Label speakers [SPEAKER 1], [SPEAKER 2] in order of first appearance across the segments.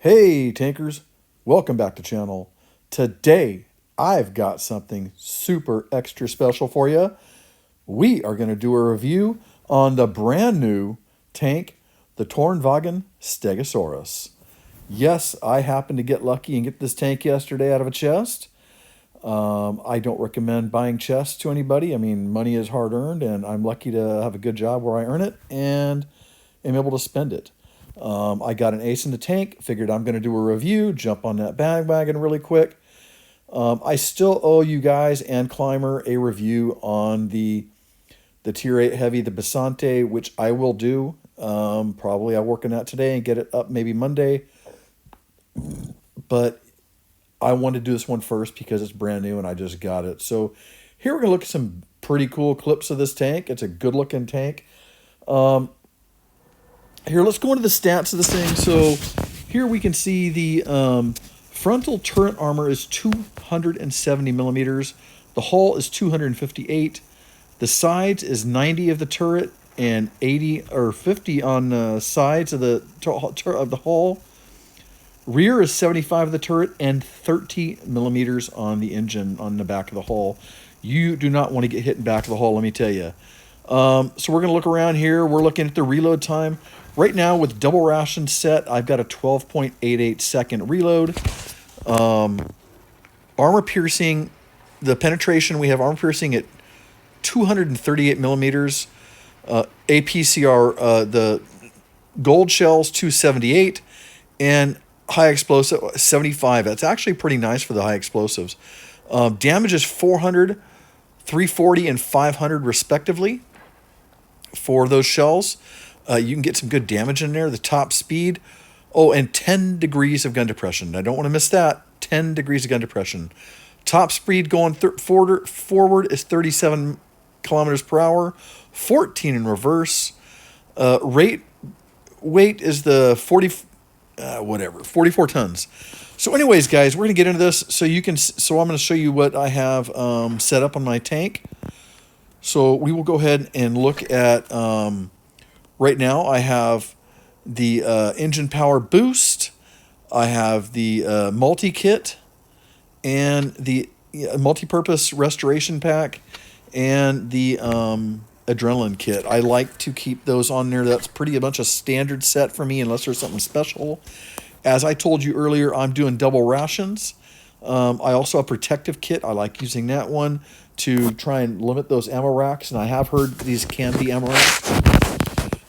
[SPEAKER 1] Hey tankers, welcome back to channel. Today I've got something super extra special for you. We are going to do a review on the brand new tank, the Tornvagn Stegosaurus. Yes, I happened to get lucky and get this tank yesterday out of a chest. I don't recommend buying chests to anybody. I mean, money is hard earned, and I'm lucky to have a good job where I earn it and am able to spend it. I got an ace in the tank, figured I'm going to do a review, jump on that bandwagon really quick. I still owe you guys and Climber a review on the Tier 8 Heavy, the Basante, which I will do. Probably I'll work on that today and get it up maybe Monday. But I wanted to do this one first because it's brand new and I just got it. So here we're going to look at some pretty cool clips of this tank. It's a good looking tank. Here, let's go into the stats of this thing. So here we can see the frontal turret armor is 270 millimeters. The hull is 258. The sides is 90 of the turret and 80 or 50 on the sides of the hull. Rear is 75 of the turret and 30 millimeters on the engine on the back of the hull. You do not want to get hit in the back of the hull, let me tell you. So we're going to look around here. We're looking at the reload time. Right now with double ration set, I've got a 12.88 second reload. Armor piercing, the penetration, we have armor piercing at 238 millimeters. APCR, the gold shells 278, and high explosive 75. That's actually pretty nice for the high explosives. Damage is 400, 340, and 500 respectively for those shells. You can get some good damage in there. The top speed, and 10 degrees of gun depression. I don't want to miss that. 10 degrees of gun depression. Top speed going forward is 37 kilometers per hour, 14 in reverse. Weight is the 44 tons. So anyways, guys, we're going to get into this. So I'm going to show you what I have set up on my tank. So we will go ahead and look at, right now I have the engine power boost. I have the multi-kit and the multi-purpose restoration pack and the adrenaline kit. I like to keep those on there. That's pretty much a standard set for me unless there's something special. As I told you earlier, I'm doing double rations. I also have a protective kit. I like using that one to try and limit those ammo racks, and I have heard these can be ammo racks.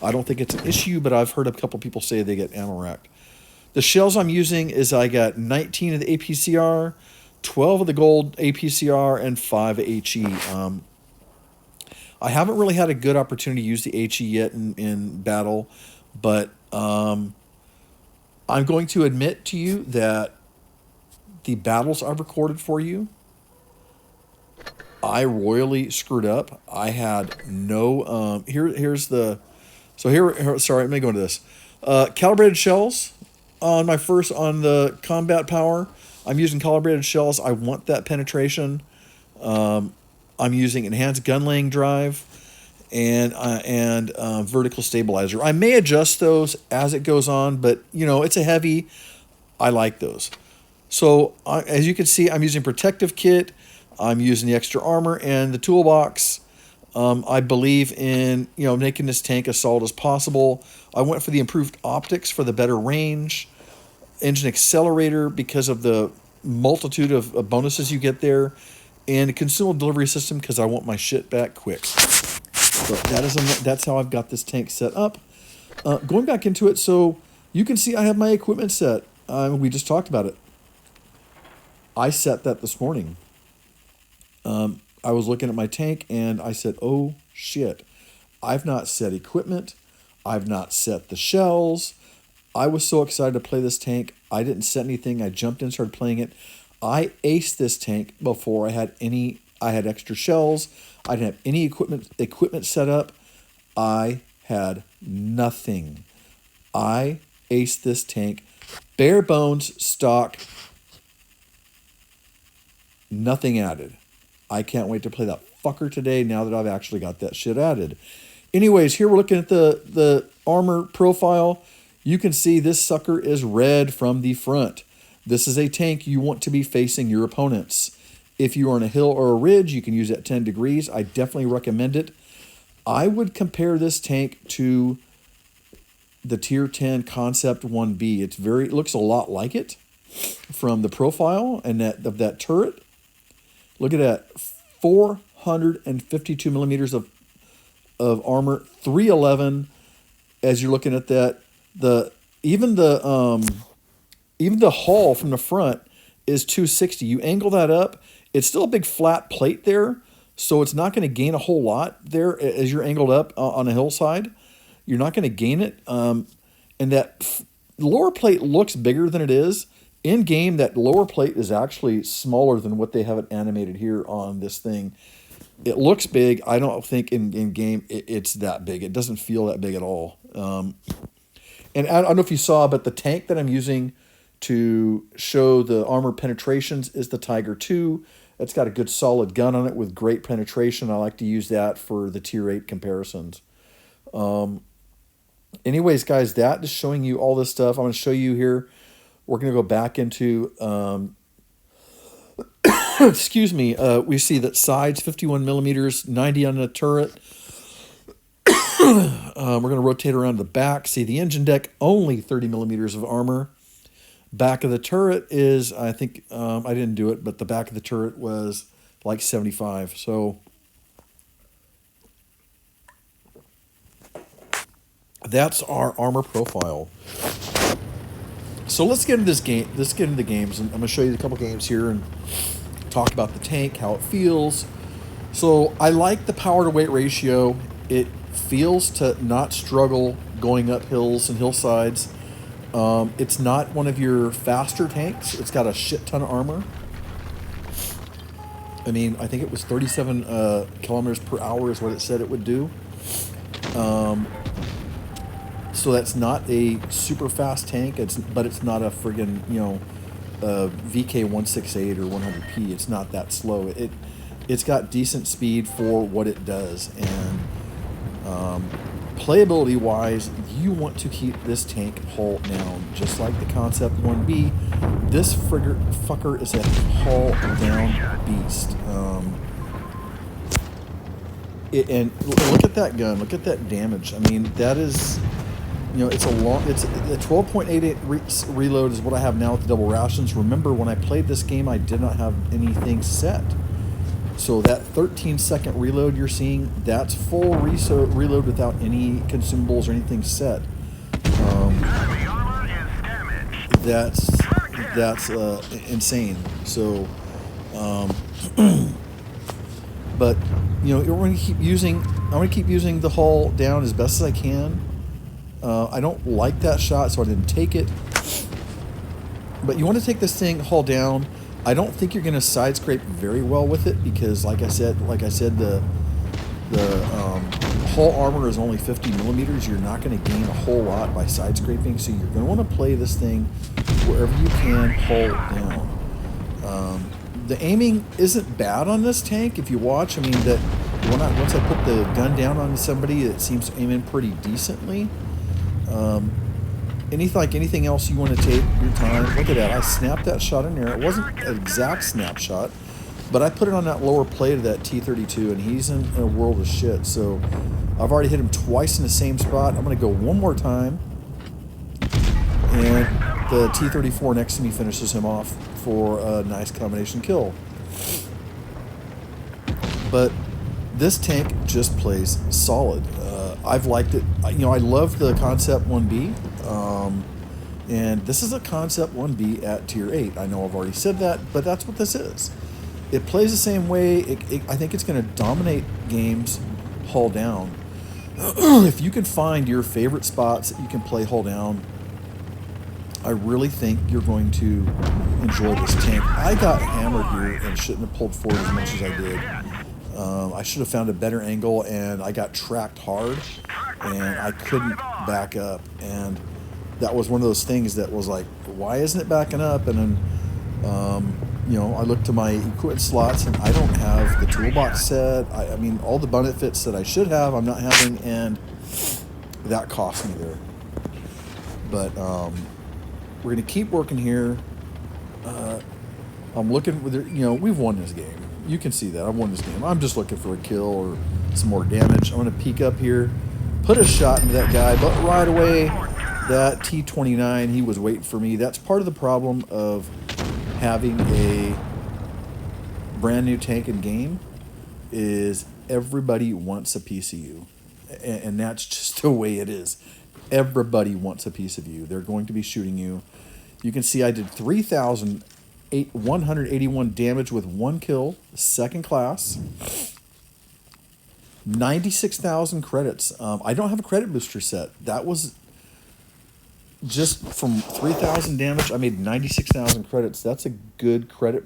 [SPEAKER 1] I don't think it's an issue, but I've heard a couple people say they get ammo racked. The shells I'm using is I got 19 of the APCR, 12 of the gold APCR, and 5 HE. I haven't really had a good opportunity to use the HE yet in battle, but I'm going to admit to you that the battles I've recorded for you, I royally screwed up. I had no, here's the, so here, sorry, let me go into this. Calibrated shells on the combat power. I'm using calibrated shells. I want that penetration. I'm using enhanced gun laying drive and vertical stabilizer. I may adjust those as it goes on, but it's a heavy. I like those. So as you can see, I'm using protective kit. I'm using the extra armor and the toolbox. I believe in making this tank as solid as possible. I went for the improved optics for the better range, engine accelerator because of the multitude of bonuses you get there, and a consumable delivery system because I want my shit back quick. So that's how I've got this tank set up. Going back into it, so you can see I have my equipment set. We just talked about it. I set that this morning. I was looking at my tank and I said, oh shit, I've not set equipment. I've not set the shells. I was so excited to play this tank. I didn't set anything. I jumped in, started playing it. I aced this tank before I had extra shells. I didn't have any equipment set up. I had nothing. I aced this tank. Bare bones, stock, nothing added. I can't wait to play that fucker today now that I've actually got that shit added. Anyways, here we're looking at the armor profile. You can see this sucker is red from the front. This is a tank you want to be facing your opponents. If you are on a hill or a ridge, you can use it at 10 degrees. I definitely recommend it. I would compare this tank to the Tier 10 Concept 1B. It looks a lot like it from the profile and that turret. Look at that, 452 millimeters of armor, 311. As you're looking at that, even the hull from the front is 260. You angle that up, it's still a big flat plate there, so it's not going to gain a whole lot there as you're angled up on a hillside. You're not going to gain it. And that lower plate looks bigger than it is. In game, that lower plate is actually smaller than what they have it animated here on this thing. It looks big. I don't think in game it's that big. It doesn't feel that big at all. And I don't know if you saw, but the tank that I'm using to show the armor penetrations is the Tiger 2. It's got a good solid gun on it with great penetration. I like to use that for the Tier 8 comparisons. Anyways, guys, that is showing you all this stuff. I'm going to show you here. We're going to go back into, excuse me, we see that sides, 51 millimeters, 90 on the turret. We're going to rotate around the back. See the engine deck, only 30 millimeters of armor. Back of the turret is, I think, I didn't do it, but the back of the turret was like 75. So that's our armor profile. So let's get into this game. Let's get into the games, and I'm going to show you a couple games here and talk about the tank, how it feels. So I like the power to weight ratio. It feels to not struggle going up hills and hillsides. It's not one of your faster tanks. It's got a shit ton of armor. I mean, I think it was 37 kilometers per hour is what it said it would do. So that's not a super fast tank. But it's not a friggin', VK 168 or 100P. It's not that slow. It's got decent speed for what it does, and playability wise, you want to keep this tank hull down, just like the Concept 1B. This fucker is a hull down beast. And look at that gun. Look at that damage. I mean, that is, it's a 12.88 reload is what I have now with the double rations. Remember, when I played this game, I did not have anything set. So that 13-second reload you're seeing, that's full reload without any consumables or anything set. That's insane. So, but we're going to keep using. I'm going to keep using the hull down as best as I can. I don't like that shot, so I didn't take it. But you want to take this thing hull down. I don't think you're going to side scrape very well with it because, like I said, the hull armor is only 50 millimeters. You're not going to gain a whole lot by side scraping, so you're going to want to play this thing wherever you can hull down. The aiming isn't bad on this tank. If you watch, I mean, that once I put the gun down on somebody, it seems to aim in pretty decently. Anything else you want to take your time. Look at that. I snapped that shot in there. It wasn't an exact snapshot, but I put it on that lower plate of that T-32, and he's in a world of shit. So I've already hit him twice in the same spot. I'm going to go one more time, and the T-34 next to me finishes him off for a nice combination kill. But this tank just plays solid. I've liked it. I love the Concept 1B. And this is a Concept 1B at Tier 8. I know I've already said that, but that's what this is. It plays the same way. I think it's going to dominate games hull down. If you can find your favorite spots that you can play hull down, I really think you're going to enjoy this tank. I got hammered here and shouldn't have pulled forward as much as I did. I should have found a better angle, and I got tracked hard, and I couldn't back up. And that was one of those things that was like, why isn't it backing up? And then, I looked to my equipment slots, and I don't have the toolbox set. I mean, all the benefits that I should have, I'm not having, and that cost me there. But we're going to keep working here. I'm looking with, we've won this game. You can see that. I've won this game. I'm just looking for a kill or some more damage. I'm going to peek up here, put a shot into that guy, but right away, that T-29, he was waiting for me. That's part of the problem of having a brand new tank in game is everybody wants a piece of you. And that's just the way it is. Everybody wants a piece of you. They're going to be shooting you. You can see I did 3,181 damage with 1 kill, second class. 96,000 credits. I don't have a credit booster set. That was just from 3,000 damage. I made 96,000 credits. That's a good credit.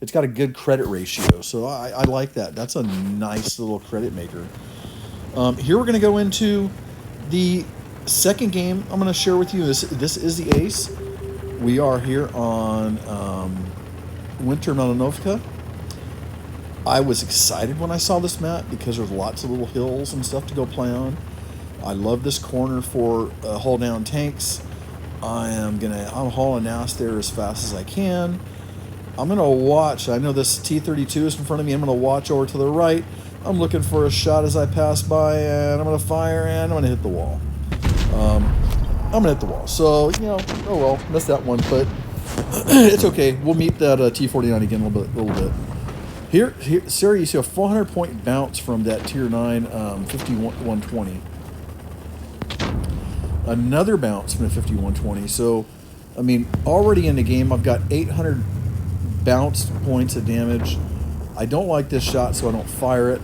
[SPEAKER 1] It's got a good credit ratio, so I like that. That's a nice little credit maker. Here we're going to go into the second game I'm going to share with you. This is the Ace. We are here on Winter Melanovka. I was excited when I saw this map because there's lots of little hills and stuff to go play on. I love this corner for hull down tanks. I'm hauling ass there as fast as I can. I'm going to watch. I know this T-32 is in front of me. I'm going to watch over to the right. I'm looking for a shot as I pass by, and I'm going to fire, and I'm going to hit the wall. I'm going to hit the wall. So, oh well, missed that one, but it's okay. We'll meet that T-49 again a little bit. Here, Sarah, you see a 400-point bounce from that Tier 9 5120. Another bounce from the 5120. So, I mean, already in the game, I've got 800 bounce points of damage. I don't like this shot, so I don't fire it.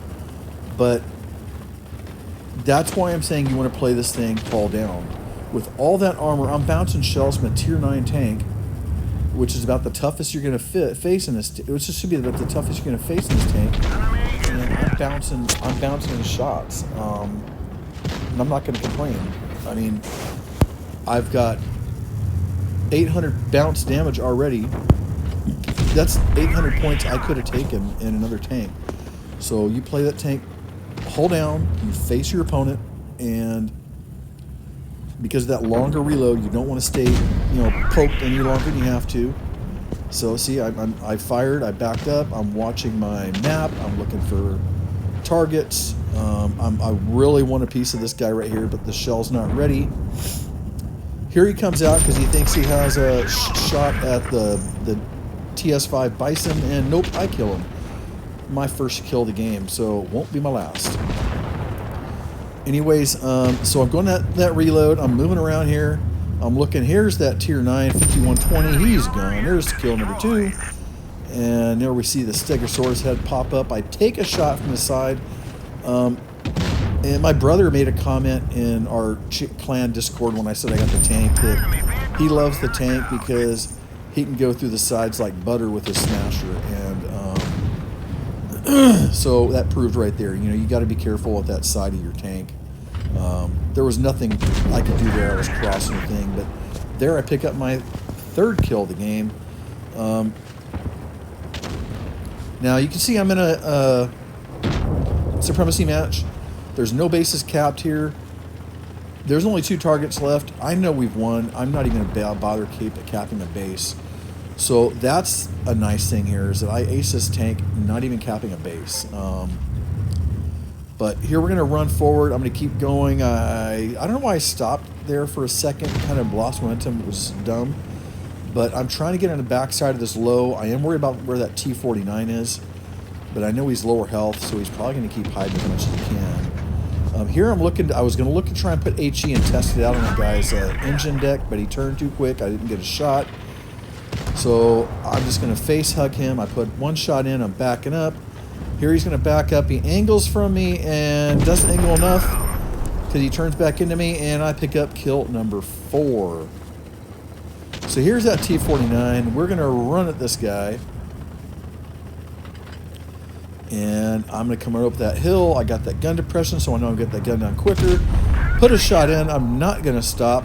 [SPEAKER 1] But that's why I'm saying you want to play this thing fall down. With all that armor, I'm bouncing shells from a Tier 9 tank, which is about the toughest you're going to face in this. Which should be about the toughest you're going to face in this tank. And I'm bouncing shots. And I'm not going to complain. I mean, I've got 800 bounce damage already. That's 800 points I could have taken in another tank. So you play that tank, hold down, you face your opponent, and because of that longer reload, you don't want to stay, poked any longer than you have to. So see, I fired, I backed up, I'm watching my map, I'm looking for targets. I really want a piece of this guy right here, but the shell's not ready. Here he comes out because he thinks he has a shot at the TS5 Bison, and nope, I kill him. My first kill of the game, so it won't be my last. Anyways, so I'm going that reload. I'm moving around here. I'm looking. Here's that Tier 9 5120. He's gone. There's kill number 2. And there we see the Stegosaurus head pop up. I take a shot from the side. And my brother made a comment in our clan Discord when I said I got the tank that he loves the tank because he can go through the sides like butter with his smasher. And so that proved right there. You got to be careful with that side of your tank. There was nothing I could do there. I was crossing the thing. But there I pick up my third kill of the game. Now you can see I'm in a supremacy match. There's no bases capped here. There's only 2 targets left. I know we've won. I'm not even going to bother capping a base. So that's a nice thing here is that I ace this tank, not even capping a base. But here we're going to run forward. I'm going to keep going. I don't know why I stopped there for a second. Kind of lost momentum. It was dumb. But I'm trying to get on the backside of this low. I am worried about where that T-49 is. But I know he's lower health, so he's probably going to keep hiding as much as he can. Here I'm looking. I was going to look to try and put HE and test it out on the guy's engine deck, but he turned too quick. I didn't get a shot. So I'm just going to face hug him. I put 1 shot in. I'm backing up. Here he's going to back up. He angles from me and doesn't angle enough because he turns back into me, and I pick up kill number 4. So here's that T-49. We're going to run at this guy. And I'm going to come up that hill. I got that gun depression, so I know I'm going to get that gun down quicker. Put a shot in. I'm not going to stop.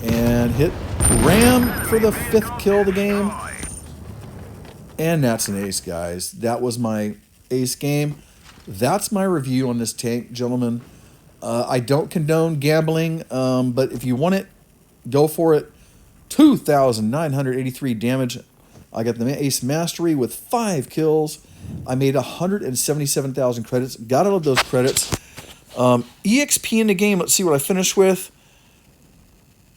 [SPEAKER 1] And hit ram for the 5th kill of the game. And that's an ace, guys. That was my ace game. That's my review on this tank, gentlemen. I don't condone gambling, but if you want it, Go for it. 2,983 damage. I got the Ace Mastery with 5 kills. I made 177,000 credits. Gotta love those credits. EXP in the game. Let's see what I finished with.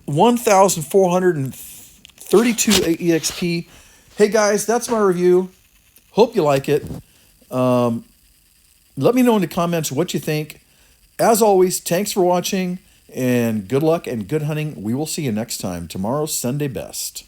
[SPEAKER 1] 1,432 EXP. Hey guys, that's my review. Hope you like it. Let me know in the comments what you think. As always, thanks for watching, and good luck and good hunting. We will see you next time. Tomorrow's Sunday best.